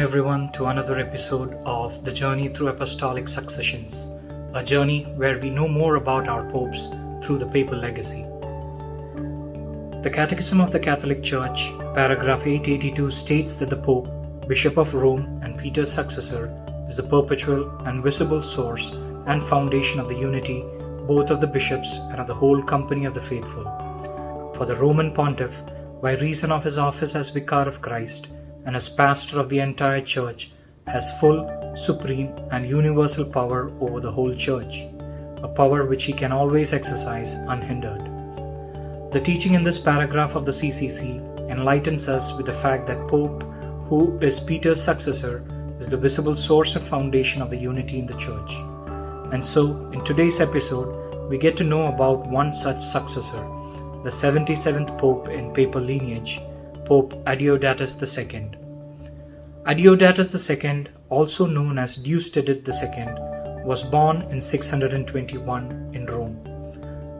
everyone to another episode of the Journey Through Apostolic Successions, a journey where we know more about our popes through the papal legacy. The Catechism of the Catholic Church, paragraph 882 states that the Pope, Bishop of Rome and Peter's successor, is the perpetual and visible source and foundation of the unity both of the bishops and of the whole company of the faithful. For the Roman Pontiff, by reason of his office as Vicar of Christ and as pastor of the entire Church, has full, supreme and universal power over the whole Church, a power which he can always exercise unhindered. The teaching in this paragraph of the CCC enlightens us with the fact that Pope, who is Peter's successor, is the visible source and foundation of the unity in the Church. And so, in today's episode, we get to know about one such successor, the 77th Pope in papal lineage, Pope Adeodatus II. Adeodatus II, also known as Deusdetit II, was born in 621 in Rome.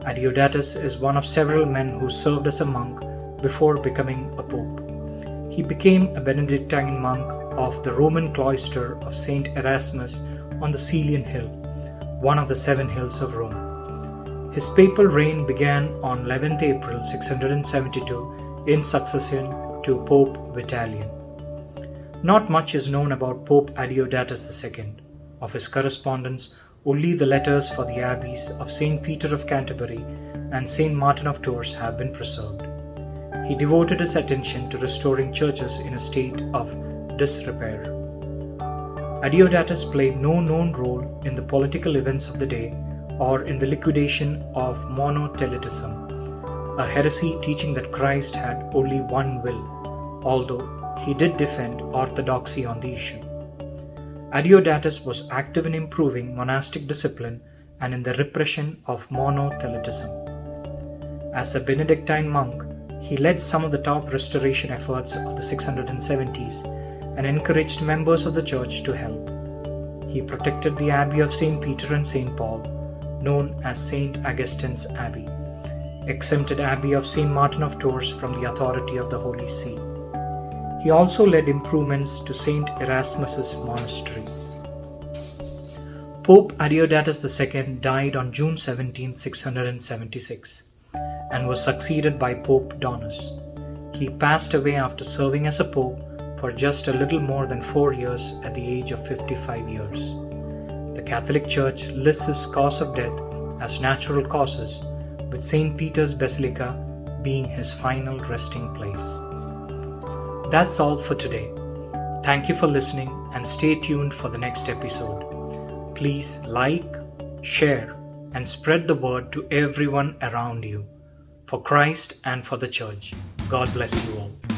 Adeodatus is one of several men who served as a monk before becoming a pope. He became a Benedictine monk of the Roman cloister of St. Erasmus on the 𝐿 Hill, one of the 7 hills of Rome. His papal reign began on 11th April 672 in succession to Pope Vitalian. Not much is known about Pope Adeodatus II. Of his correspondence, only the letters for the abbeys of St. Peter of Canterbury and St. Martin of Tours have been preserved. He devoted his attention to restoring churches in a state of disrepair. Adeodatus played no known role in the political events of the day or in the liquidation of monothelitism, a heresy teaching that Christ had only one will, although he did defend orthodoxy on the issue. Adeodatus was active in improving monastic discipline and in the repression of monothelitism. As a Benedictine monk, he led some of the top restoration efforts of the 670s and encouraged members of the Church to help. He protected the Abbey of St. Peter and St. Paul, known as St. Augustine's Abbey, exempted Abbey of St. Martin of Tours from the authority of the Holy See. He also led improvements to St. Erasmus's monastery. Pope Adeodatus II died on June 17, 676, and was succeeded by Pope Donus. He passed away after serving as a pope for just a little more than 4 years at the age of 55 years. The Catholic Church lists his cause of death as natural causes, with St. Peter's Basilica being his final resting place. That's all for today. Thank you for listening and stay tuned for the next episode. Please like, share, and spread the word to everyone around you. For Christ and for the Church. God bless you all.